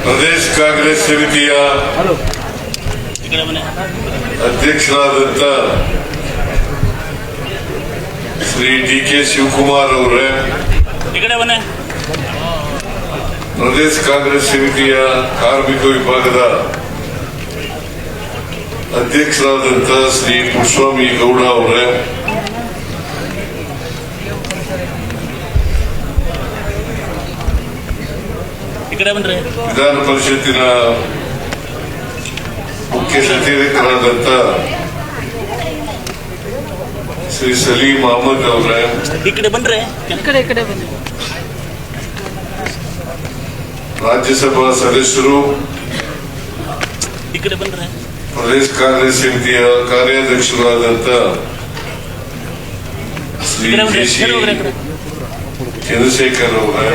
ಪ್ರದೇಶ ಕಾಂಗ್ರೆಸ್ ಸಮಿತಿಯ ಅಧ್ಯಕ್ಷರಾದಂತ ಶ್ರೀ ಡಿ.ಕೆ. ಶಿವಕುಮಾರ್ ಅವರೇ, ಪ್ರದೇಶ ಕಾಂಗ್ರೆಸ್ ಸಮಿತಿಯ ಕಾರ್ಮಿಕ ವಿಭಾಗದ ಅಧ್ಯಕ್ಷರಾದಂತ ಶ್ರೀ ಪುಟ್ಟಸ್ವಾಮಿ ಗೌಡ ಅವರೇ, ವಿಧಾನ ಪರಿಷತ್ತಿನ ಮುಖ್ಯ ಸಚೇತಕರಾದಂತ ಶ್ರೀ ಸಲೀಂ ಅಹಮದ್ ಅವರೇ, ರಾಜ್ಯಸಭಾ ಸದಸ್ಯರು, ಪ್ರದೇಶ ಕಾಂಗ್ರೆಸ್ ಸಮಿತಿಯ ಕಾರ್ಯಾಧ್ಯಕ್ಷರಾದಂತ ಶ್ರೀ ಕೆ.ಸಿ. ಚಂದ್ರಶೇಖರ್ ಅವರೇ,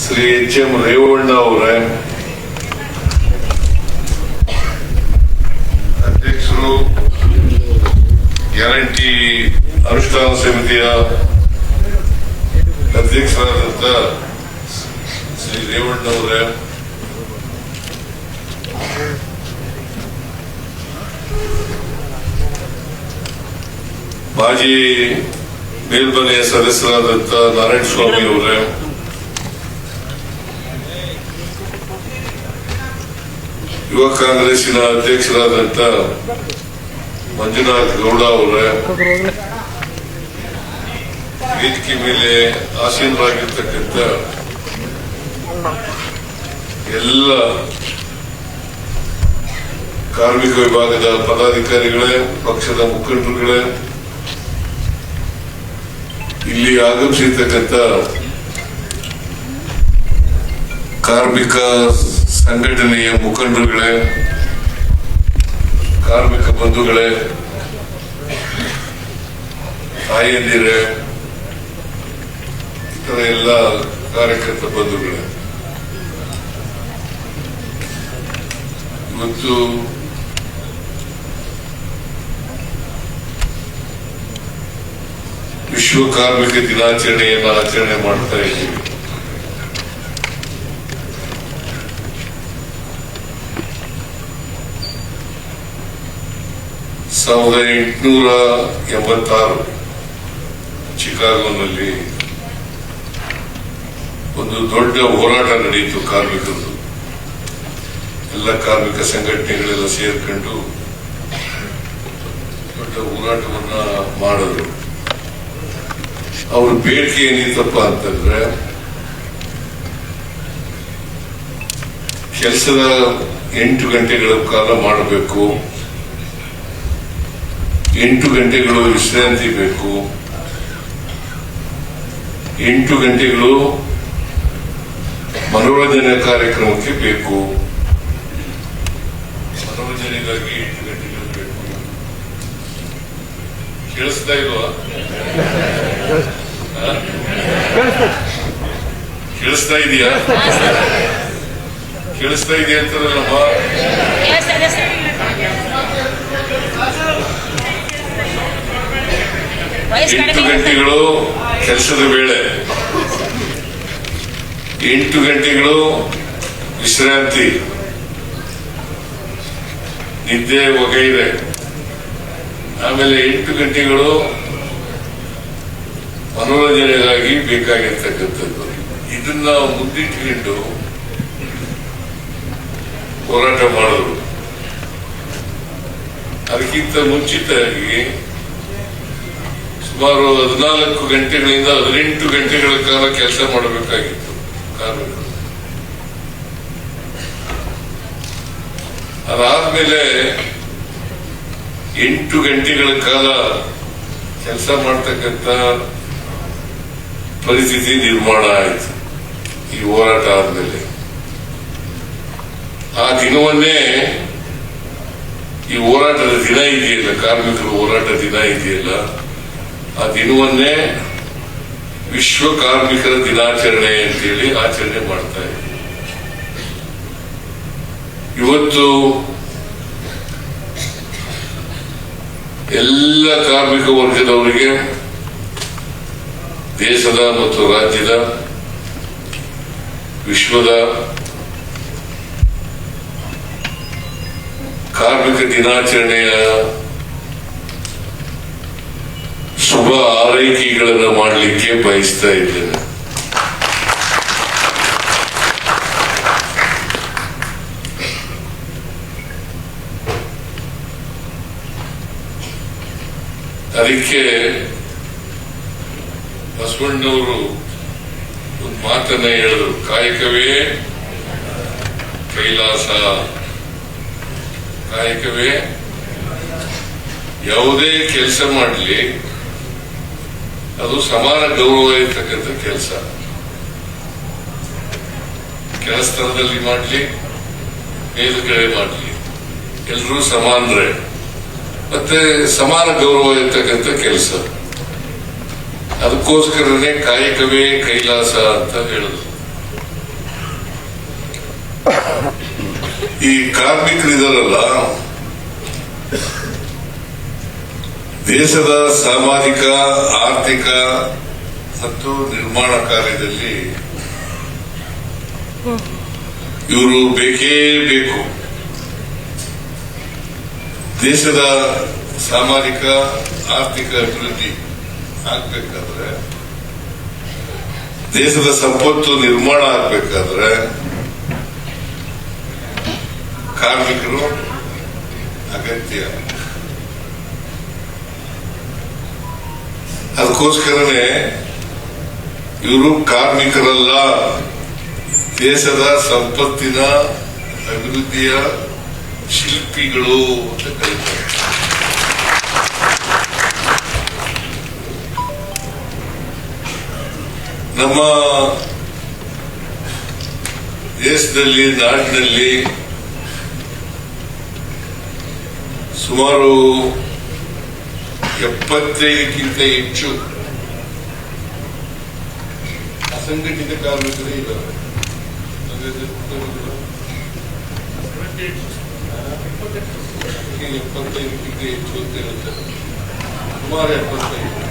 ಶ್ರೀ ಎಚ್.ಎಂ. ರೇವಣ್ಣ ಅವರೇ, ಅಧ್ಯಕ್ಷರು, ಗ್ಯಾರಂಟಿ ಅನುಷ್ಠಾನ ಸಮಿತಿಯ ಅಧ್ಯಕ್ಷರಾದಂತ ಶ್ರೀ ರೇವಣ್ಣ ಅವರೇ, ಮಾಜಿ ಮೇಲ್ಮನೆಯ ಸದಸ್ಯರಾದಂತ ನಾರಾಯಣ ಸ್ವಾಮಿ ಅವರೇ, ಯುವ ಕಾಂಗ್ರೆಸ್ಸಿನ ಅಧ್ಯಕ್ಷರಾದಂತ ಮಂಜುನಾಥ್ ಗೌಡ ಅವರೇ, ವೇದಿಕೆ ಮೇಲೆ ಆಸೀನರಾಗಿರ್ತಕ್ಕಂಥ ಎಲ್ಲ ಕಾರ್ಮಿಕ ವಿಭಾಗದ ಪದಾಧಿಕಾರಿಗಳೇ, ಪಕ್ಷದ ಮುಖಂಡರುಗಳೇ, ಇಲ್ಲಿ ಆಗಮಿಸಿರ್ತಕ್ಕಂಥ ಕಾರ್ಮಿಕ ಸಂಘಟನೆಯ ಮುಖಂಡರುಗಳೇ, ಕಾರ್ಮಿಕ ಬಂಧುಗಳೇ, ತಾಯಂದಿರೇ, ಇತರ ಎಲ್ಲ ಕಾರ್ಯಕರ್ತ ಬಂಧುಗಳೇ, ಇವತ್ತು ವಿಶ್ವ ಕಾರ್ಮಿಕ ದಿನಾಚರಣೆಯನ್ನು ಆಚರಣೆ ಮಾಡ್ತಾ ಇದ್ದೀವಿ. ಸಾವಿರದ 886 ಚಿಕಾಗೋನಲ್ಲಿ ಒಂದು ದೊಡ್ಡ ಹೋರಾಟ ನಡೆಯಿತು ಕಾರ್ಮಿಕರದು. ಎಲ್ಲ ಕಾರ್ಮಿಕ ಸಂಘಟನೆಗಳೆಲ್ಲ ಸೇರ್ಕೊಂಡು ದೊಡ್ಡ ಹೋರಾಟವನ್ನ ಮಾಡಿದ್ರು. ಅವ್ರ ಬೇಡಿಕೆ ಏನಿತ್ತಪ್ಪ ಅಂತಂದ್ರೆ, ಕೆಲಸದ 8 ಗಂಟೆಗಳ ಕಾಲ ಮಾಡಬೇಕು, 8 ಗಂಟೆಗಳು ವಿಶ್ರಾಂತಿ ಬೇಕು, 8 ಗಂಟೆಗಳು ಮನೋರಂಜನೆ ಕಾರ್ಯಕ್ರಮಕ್ಕೆ ಬೇಕು, ಮನೋರಂಜನೆಗಾಗಿ 8 ಗಂಟೆಗಳು ಬೇಕು. ಕೇಳಿಸ್ತಾ ಇಲ್ವಾ? ಕೇಳಿಸ್ತಾ ಇದೆಯಾ? ಕೇಳಿಸ್ತಾ ಇದೆಯಾ ಅಂತಾರಲ್ಲಮ್ಮ. 8 ಗಂಟೆಗಳು ಕೆಲಸದ ವೇಳೆ, 8 ಗಂಟೆಗಳು ವಿಶ್ರಾಂತಿ, ನಿದ್ದೆ ವಗೈರೆ, ಆಮೇಲೆ 8 ಗಂಟೆಗಳು ಮನೋರಂಜನೆಗಾಗಿ ಬೇಕಾಗಿರ್ತಕ್ಕಂಥದ್ದು. ಇದನ್ನ ಮುಂದಿಟ್ಟುಕೊಂಡು ಹೋರಾಟ ಮಾಡಿದ್ರು. ಅದಕ್ಕಿಂತ ಮುಂಚಿತವಾಗಿ ಸುಮಾರು 14 ಗಂಟೆಗಳಿಂದ 18 ಗಂಟೆಗಳ ಕಾಲ ಕೆಲಸ ಮಾಡಬೇಕಾಗಿತ್ತು ಕಾರ್ಮಿಕರು. ಅದಾದ್ಮೇಲೆ 8 ಗಂಟೆಗಳ ಕಾಲ ಕೆಲಸ ಮಾಡ್ತಕ್ಕಂಥ ಪರಿಸ್ಥಿತಿ ನಿರ್ಮಾಣ ಆಯಿತು ಈ ಹೋರಾಟ ಆದ್ಮೇಲೆ. ಆ ದಿನವನ್ನೇ, ಈ ಹೋರಾಟದ ದಿನ ಇದೆಯಲ್ಲ, ಕಾರ್ಮಿಕರ ಹೋರಾಟ ದಿನ ಇದೆಯಲ್ಲ, ಆ ದಿನವನ್ನೇ ವಿಶ್ವ ಕಾರ್ಮಿಕರ ದಿನಾಚರಣೆ ಅಂತೇಳಿ ಆಚರಣೆ ಮಾಡ್ತಾ ಇದ್ದೀವಿ. ಇವತ್ತು ಎಲ್ಲ ಕಾರ್ಮಿಕ ವರ್ಗದವರಿಗೆ ದೇಶದ ಮತ್ತು ರಾಜ್ಯದ ವಿಶ್ವದ ಕಾರ್ಮಿಕ ದಿನಾಚರಣೆಯ ಶುಭ ಹಾರೈಕೆಗಳನ್ನು ಮಾಡಲಿಕ್ಕೆ ಬಯಸ್ತಾ ಇದ್ದೇನೆ. ಅದಕ್ಕೆ ಬಸವಣ್ಣವರು ಒಂದು ಮಾತನ್ನ ಹೇಳಿದ್ರು, ಕಾಯಕವೇ ಕೈಲಾಸ. ಕಾಯಕವೇ ಯಾವುದೇ ಕೆಲಸ ಮಾಡಲಿ ಅದು ಸಮಾನ ಗೌರವ ಇರ್ತಕ್ಕಂಥ ಕೆಲಸ. ಕೆಲಸದಲ್ಲಿ ಮಾಡಲಿ ಮೇಲುಗಡೆ ಮಾಡಲಿ ಎಲ್ಲರೂ ಸಮಾನರೇ, ಮತ್ತೆ ಸಮಾನ ಗೌರವ ಇರ್ತಕ್ಕಂಥ ಕೆಲಸ. ಅದಕ್ಕೋಸ್ಕರನೇ ಕಾಯಕವೇ ಕೈಲಾಸ ಅಂತ ಹೇಳಿದ್ರು. ಈ ಕಾರ್ಮಿಕರಿದಾರಲ್ಲ, ದೇಶದ ಸಾಮಾಜಿಕ ಆರ್ಥಿಕ ಮತ್ತು ನಿರ್ಮಾಣ ಕಾರ್ಯದಲ್ಲಿ ಇವರು ಬೇಕೇ ಬೇಕು. ದೇಶದ ಸಾಮಾಜಿಕ ಆರ್ಥಿಕ ಅಭಿವೃದ್ಧಿ ಆಗ್ಬೇಕಾದ್ರೆ, ದೇಶದ ಸಂಪತ್ತು ನಿರ್ಮಾಣ ಆಗ್ಬೇಕಾದ್ರೆ ಕಾರ್ಮಿಕರು ಅಗತ್ಯ. ಅದಕ್ಕೋಸ್ಕರನೇ ಇವರು ಕಾರ್ಮಿಕರಲ್ಲ, ದೇಶದ ಸಂಪತ್ತಿನ ಅಭಿವೃದ್ಧಿಯ ಶಿಲ್ಪಿಗಳು ಅಂತ ಕರೀತಾರೆ. ನಮ್ಮ ದೇಶದಲ್ಲಿ, ನಾಡಿನಲ್ಲಿ ಸುಮಾರು 75ಕ್ಕಿಂತ ಹೆಚ್ಚು ಅಸಂಘಟಿತ ಕಾರ್ಮಿಕರೇ ಇದ್ದಾರೆ. 75ಕ್ಕಿಂತ ಹೆಚ್ಚು ಅಂತ ಹೇಳ್ತಾರೆ, ಸುಮಾರು 75.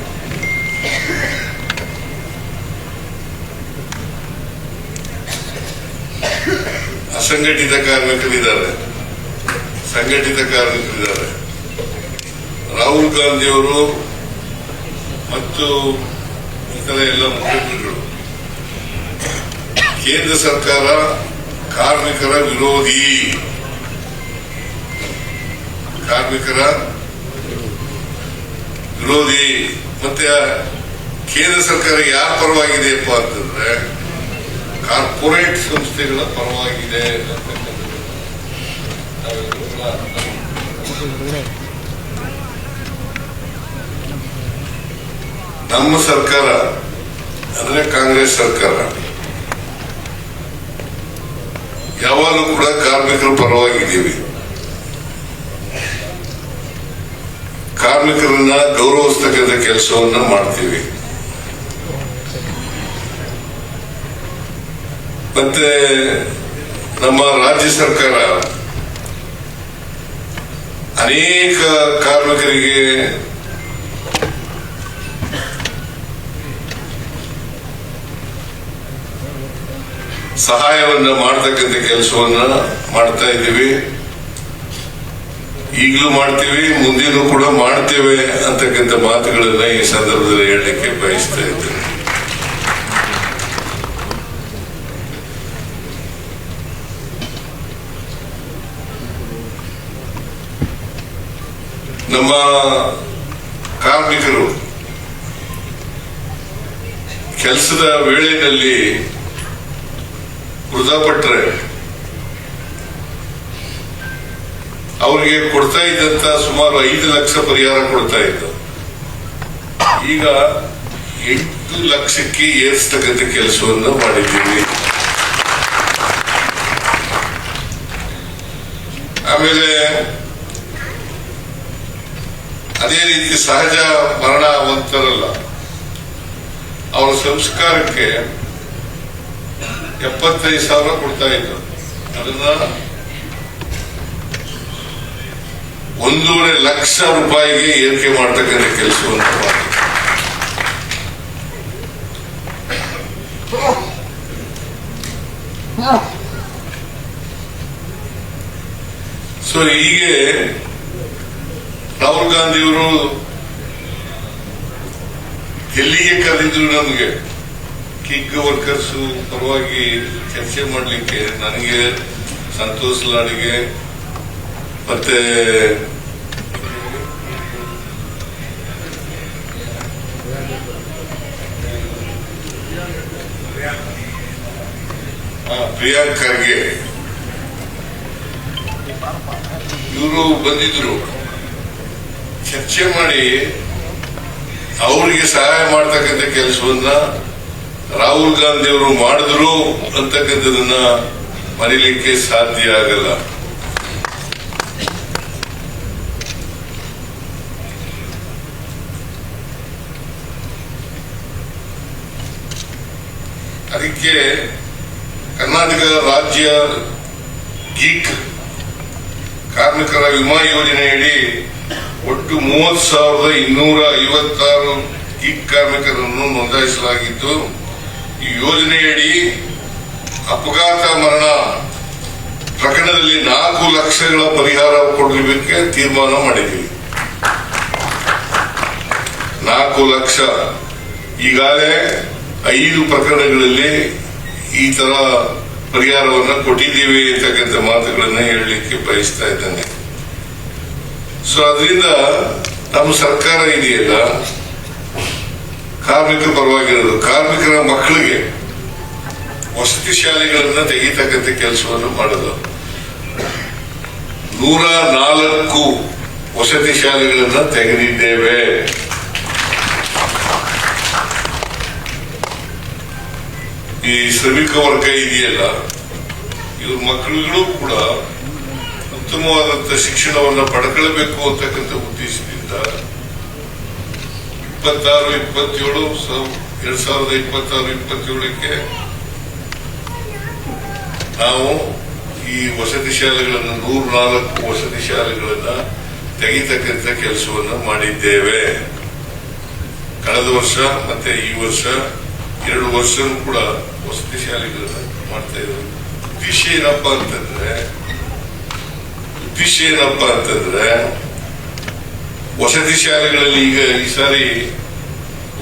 ಅಸಂಘಟಿತ ಕಾರ್ಮಿಕರಿದ್ದಾರೆ, ಸಂಘಟಿತ ಕಾರ್ಮಿಕರಿದ್ದಾರೆ. ರಾಹುಲ್ ಗಾಂಧಿಯವರು ಮತ್ತು ಇತರ ಎಲ್ಲ ಮುಖಂಡರುಗಳು ಕೇಂದ್ರ ಸರ್ಕಾರ ಕಾರ್ಮಿಕರ ವಿರೋಧಿ, ಕಾರ್ಮಿಕರ ವಿರೋಧಿ. ಮತ್ತೆ ಕೇಂದ್ರ ಸರ್ಕಾರ ಯಾರ ಪರವಾಗಿದೆಯಪ್ಪ ಅಂತಂದ್ರೆ ಕಾರ್ಪೊರೇಟ್ ಸಂಸ್ಥೆಗಳ ಪರವಾಗಿದೆ ನಮ್ಮ ಸರ್ಕಾರ ಅಂದ್ರೆ ಕಾಂಗ್ರೆಸ್ ಸರ್ಕಾರ ಯಾವಾಗಲೂ ಕೂಡ ಕಾರ್ಮಿಕರ ಪರವಾಗಿದ್ದೀವಿ. ಕಾರ್ಮಿಕರನ್ನ ಗೌರವಿಸ್ತಕ್ಕಂಥ ಕೆಲಸವನ್ನ ಮಾಡ್ತೀವಿ. ಮತ್ತೆ ನಮ್ಮ ರಾಜ್ಯ ಸರ್ಕಾರ ಅನೇಕ ಕಾರ್ಮಿಕರಿಗೆ ಸಹಾಯವನ್ನ ಮಾಡತಕ್ಕಂಥ ಕೆಲಸವನ್ನ ಮಾಡ್ತಾ ಇದ್ದೀವಿ. ಈಗಲೂ ಮಾಡ್ತೀವಿ, ಮುಂದಿನೂ ಕೂಡ ಮಾಡ್ತೇವೆ ಅಂತಕ್ಕಂಥ ಮಾತುಗಳನ್ನ ಈ ಸಂದರ್ಭದಲ್ಲಿ ಹೇಳಲಿಕ್ಕೆ ಬಯಸ್ತಾ ಇದ್ದೇನೆ. ನಮ್ಮ ಕಾರ್ಮಿಕರು ಕೆಲಸದ ವೇಳೆಯಲ್ಲಿ ಮೃತಪಟ್ಟರೆ ಅವರಿಗೆ ಕೊಡ್ತಾ ಇದ್ದಂತ ಸುಮಾರು 5 ಲಕ್ಷ ಪರಿಹಾರ ಕೊಡ್ತಾ ಇತ್ತು. ಈಗ 8 ಲಕ್ಷಕ್ಕೆ ಏರಿಸ್ತಕ್ಕಂಥ ಕೆಲಸವನ್ನು ಮಾಡಿದ್ದೀವಿ. ಆಮೇಲೆ ಅದೇ ರೀತಿ ಸಹಜ ಮರಣ ಆಗುವಂತಾರಲ್ಲ, ಅವರ ಸಂಸ್ಕಾರಕ್ಕೆ 75,000 ಕೊಡ್ತಾ ಇದ್ರು. ಅದನ್ನ 1.5 ಲಕ್ಷ ರೂಪಾಯಿಗೆ ಏರಿಕೆ ಮಾಡತಕ್ಕಂಥ ಕೆಲಸವನ್ನು ಮಾಡಿ ಸೊ ಹೀಗೆ ರಾಹುಲ್ ಗಾಂಧಿಯವರು ಎಲ್ಲಿಗೆ ಕರೆದಿದ್ರು ನಮಗೆ ಕಿಗ್ ವರ್ಕರ್ಸ್ ಪರವಾಗಿ ಚರ್ಚೆ ಮಾಡಲಿಕ್ಕೆ ನನಗೆ ಸಂತೋಷ್ ಲಾಡ್ಗೆ ಮತ್ತೆ ಪ್ರಿಯಾಂಕ್ ಖರ್ಗೆ ಇವರು ಬಂದಿದ್ರು. ಚರ್ಚೆ ಮಾಡಿ ಅವರಿಗೆ ಸಹಾಯ ಮಾಡ್ತಕ್ಕಂಥ ಕೆಲಸವನ್ನ ರಾಹುಲ್ ಗಾಂಧಿ ಅವರು ಮಾಡಿದ್ರು ಅಂತಕ್ಕಂಥದನ್ನ ಮರೀಲಿಕ್ಕೆ ಸಾಧ್ಯ ಆಗಲ್ಲ. ಅದಕ್ಕೆ ಕರ್ನಾಟಕ ರಾಜ್ಯ ಗೀಗ್ ಕಾರ್ಮಿಕರ ವಿಮಾ ಯೋಜನೆಯಡಿ ಒಟ್ಟು 30,256 ಗೀಗ್ ಕಾರ್ಮಿಕರನ್ನು ನೋಂದಾಯಿಸಲಾಗಿದ್ದು, ಈ ಯೋಜನೆಯಡಿ ಅಪಘಾತ ಮರಣ ಪ್ರಕರಣದಲ್ಲಿ 4 ಲಕ್ಷಗಳ ಪರಿಹಾರ ಕೊಡಲಿಕ್ಕೆ ತೀರ್ಮಾನ ಮಾಡಿದ್ದೀವಿ. 4 ಲಕ್ಷ. ಈಗಾಗಲೇ 5 ಪ್ರಕರಣಗಳಲ್ಲಿ ಈ ತರ ಪರಿಹಾರವನ್ನು ಕೊಟ್ಟಿದ್ದೀವಿ ಅಂತಕ್ಕಂಥ ಮಾತುಗಳನ್ನ ಹೇಳಲಿಕ್ಕೆ ಬಯಸ್ತಾ ಇದ್ದೇನೆ. ಸೊ ಅದರಿಂದ ನಮ್ಮ ಸರ್ಕಾರ ಇದೆಯಲ್ಲ, ಕಾರ್ಮಿಕರ ಪರವಾಗಿರೋದು, ಕಾರ್ಮಿಕರ ಮಕ್ಕಳಿಗೆ ವಸತಿ ಶಾಲೆಗಳನ್ನ ತೆಗೀತಕ್ಕಂಥ ಕೆಲಸವನ್ನು ಮಾಡೋದು. 104 ವಸತಿ ಶಾಲೆಗಳನ್ನ ತೆಗೆದಿದ್ದೇವೆ. ಈ ಶ್ರಮಿಕ ವರ್ಗ ಇದೆಯಲ್ಲ, ಇವ್ರ ಮಕ್ಕಳುಗಳು ಕೂಡ ಉತ್ತಮವಾದಂತ ಶಿಕ್ಷಣವನ್ನು ಪಡ್ಕೊಳ್ಬೇಕು ಅಂತಕ್ಕಂಥ ಉದ್ದೇಶದಿಂದ 2026-27ಕ್ಕೆ ನಾವು ಈ ವಸತಿ ಶಾಲೆಗಳನ್ನು 104 ವಸತಿ ಶಾಲೆಗಳನ್ನ ತೆಗಿತಕ್ಕಂಥ ಕೆಲಸವನ್ನು ಮಾಡಿದ್ದೇವೆ. ಕಳೆದ ವರ್ಷ ಮತ್ತೆ ಈ ವರ್ಷ 2 ವರ್ಷನೂ ಕೂಡ ವಸತಿ ಶಾಲೆಗಳನ್ನ ಮಾಡ್ತಾ ಇದ್ದಾರೆ. ಉದ್ದೇಶ ಏನಪ್ಪಾ ಅಂತಂದ್ರೆ ವಸತಿ ಶಾಲೆಗಳಲ್ಲಿ ಈಗ ಈ ಸಾರಿ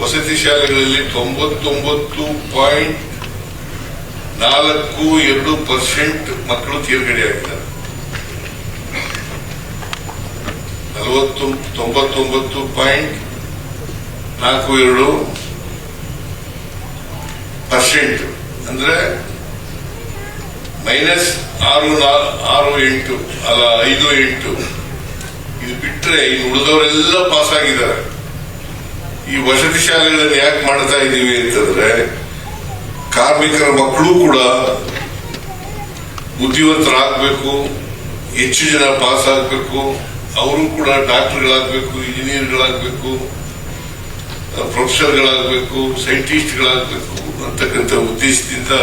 ವಸತಿ ಶಾಲೆಗಳಲ್ಲಿ 99.42% ಮಕ್ಕಳು ತೇರ್ಗಡೆ ಆಗಿದ್ದಾರೆ. 99.42% ಅಂದ್ರೆ -6.8 ಅಲ್ಲ 5.8. ಇದು ಬಿಟ್ರೆ ಇನ್ನು ಉಳಿದವರೆಲ್ಲ ಪಾಸ್ ಆಗಿದ್ದಾರೆ. ಈ ವಸತಿ ಶಾಲೆಗಳನ್ನು ಯಾಕೆ ಮಾಡ್ತಾ ಇದ್ದೀವಿ ಅಂತಂದ್ರೆ ಕಾರ್ಮಿಕರ ಮಕ್ಕಳು ಕೂಡ ಬುದ್ಧಿವಂತರಾಗಬೇಕು, ಹೆಚ್ಚು ಜನ ಪಾಸ್ ಆಗಬೇಕು, ಅವರು ಕೂಡ ಡಾಕ್ಟರ್ಗಳಾಗಬೇಕು, ಇಂಜಿನಿಯರ್ಗಳಾಗಬೇಕು, ಪ್ರೊಫೆಸರ್ಗಳಾಗಬೇಕು, ಸೈಂಟಿಸ್ಟ್ಗಳಾಗಬೇಕು ಅಂತಕ್ಕಂಥ ಉದ್ದೇಶದಿಂದ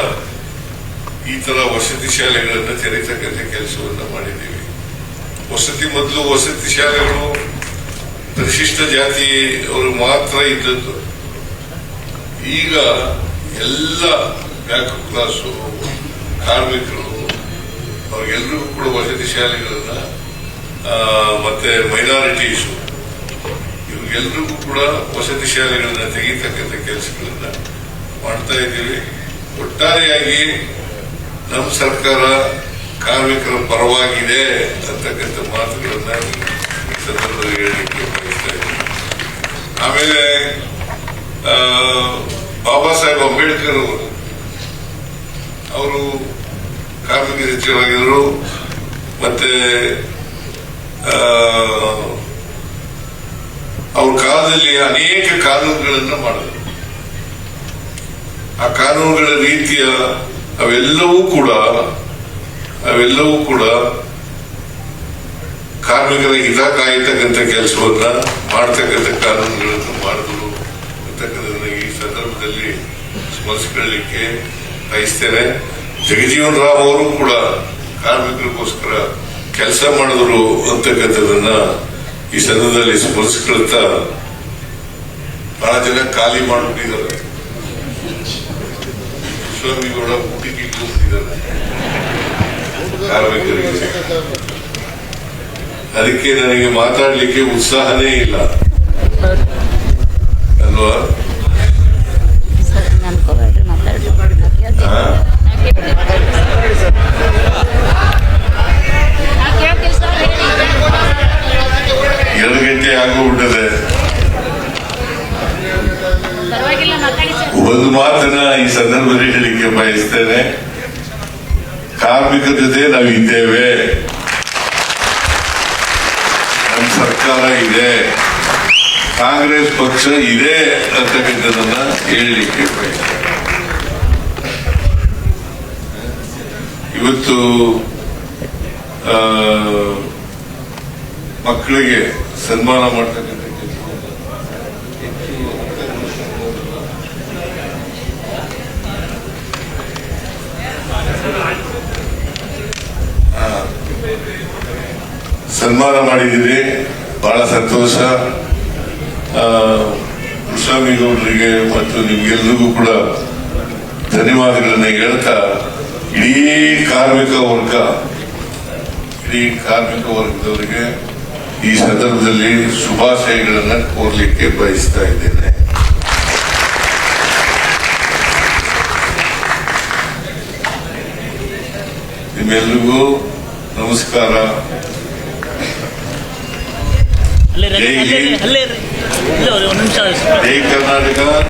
ಈ ತರ ವಸತಿ ಶಾಲೆಗಳನ್ನು ತೆರೀತಕ್ಕಂಥ ಕೆಲಸವನ್ನ ಮಾಡಿದ್ದೀವಿ. ಮೊದಲು ವಸತಿ ಶಾಲೆಗಳು ಪರಿಶಿಷ್ಟ ಜಾತಿ ಅವರು ಮಾತ್ರ ಇದ್ದದ್ದು. ಈಗ ಎಲ್ಲ ಬ್ಯಾಕ್ ಕ್ಲಾಸು ಕಾರ್ಮಿಕರು ಅವ್ರಿಗೆಲ್ಲರಿಗೂ ಕೂಡ ವಸತಿ ಶಾಲೆಗಳನ್ನ ಮತ್ತೆ ಮೈನಾರಿಟೀಸು ಇವ್ರಿಗೆಲ್ರಿಗೂ ಕೂಡ ವಸತಿ ಶಾಲೆಗಳನ್ನ ತೆಗೀತಕ್ಕಂಥ ಕೆಲಸಗಳನ್ನ ಮಾಡ್ತಾ ಇದ್ದೀವಿ. ಒಟ್ಟಾರೆಯಾಗಿ ನಮ್ಮ ಸರ್ಕಾರ ಕಾರ್ಮಿಕರ ಪರವಾಗಿದೆ ಅಂತಕ್ಕಂಥ ಮಾತುಗಳನ್ನ ಈ ಸಂದರ್ಭದಲ್ಲಿ ಹೇಳಲಿಕ್ಕೆ ಬಯಸ್ತಾ ಇದ್ದೀನಿ. ಆಮೇಲೆ ಬಾಬಾ ಸಾಹೇಬ್ ಅಂಬೇಡ್ಕರ್ ಅವರು ಕಾರ್ಮಿಕ ಸಚಿವರಾಗಿದ್ದರು. ಮತ್ತೆ ಅವ್ರ ಕಾಲದಲ್ಲಿ ಅನೇಕ ಕಾನೂನುಗಳನ್ನು ಮಾಡಿದ್ರು. ಆ ಕಾನೂನುಗಳ ರೀತಿಯ ಅವೆಲ್ಲವೂ ಕೂಡ ಕಾರ್ಮಿಕರ ಹಿತ ಕಾಯತಕ್ಕಂಥ ಕೆಲಸವನ್ನ ಮಾಡತಕ್ಕಂಥ ಕಾನೂನುಗಳನ್ನು ಮಾಡಿದ್ರು ಅಂತಕ್ಕಂಥದ್ದನ್ನ ಈ ಸಂದರ್ಭದಲ್ಲಿ ಸ್ಮರಿಸಿಕೊಳ್ಳಲಿಕ್ಕೆ ಬಯಸ್ತೇನೆ. ಜಗಜೀವನ್ ರಾಮ್ ಅವರು ಕೂಡ ಕಾರ್ಮಿಕರಿಗೋಸ್ಕರ ಕೆಲಸ ಮಾಡಿದ್ರು ಅಂತಕ್ಕಂಥದ್ದನ್ನ ಈ ಸಂದರ್ಭದಲ್ಲಿ ಸ್ಮರಿಸಿಕೊಳ್ತಾ ಬಹಳ ಜನ ಖಾಲಿ ಮಾಡಿಬಿಟ್ಟಿದ್ದಾರೆ. ಸ್ವಾಮಿಗೌಡ ಊಟಿಗೆ ಹೋಗ್ತಿದ್ದಾರೆ ಕಾರ್ಮಿಕರಿಗೆ. ಅದಕ್ಕೆ ನನಗೆ ಮಾತಾಡ್ಲಿಕ್ಕೆ ಉತ್ಸಾಹನೇ ಇಲ್ಲ ಅಲ್ವಾ? ಹಾ? 2 ಗಂಟೆ ಆಗೋಗ್ಬಿಟ್ಟದೆ. ಒಂದು ಮಾತನ್ನ ಈ ಸಂದರ್ಭದಲ್ಲಿ ಹೇಳಲಿಕ್ಕೆ ಬಯಸ್ತೇನೆ. ಕಾರ್ಮಿಕರ ಜೊತೆ ನಾವಿದ್ದೇವೆ, ನಮ್ಮ ಸರ್ಕಾರ ಇದೆ, ಕಾಂಗ್ರೆಸ್ ಪಕ್ಷ ಇದೆ ಅಂತಕ್ಕಂಥದನ್ನ ಹೇಳಲಿಕ್ಕೆ ಬಯಸ್ತೇನೆ. ಇವತ್ತು ಮಕ್ಕಳಿಗೆ ಸನ್ಮಾನ ಮಾಡ್ತಕ್ಕಂಥ ಸನ್ಮಾನ ಮಾಡಿದ್ದೀರಿ, ಬಹಳ ಸಂತೋಷ. ಕೃಷ್ಣಾಮಿಗೌಡರಿಗೆ ಮತ್ತು ನಿಮ್ಗೆಲ್ಲರಿಗೂ ಕೂಡ ಧನ್ಯವಾದಗಳನ್ನ ಹೇಳ್ತಾ ಇಡೀ ಕಾರ್ಮಿಕ ವರ್ಗದವರಿಗೆ ಈ ಸಂದರ್ಭದಲ್ಲಿ ಶುಭಾಶಯಗಳನ್ನು ಕೋರ್ಲಿಕ್ಕೆ ಬಯಸ್ತಾ ಇದ್ದೇನೆ. ನಿಮ್ಮೆಲ್ಲರಿಗೂ ನಮಸ್ಕಾರ. ಜೈ ಹಿಂದ್, ಜೈ ಕರ್ನಾಟಕ.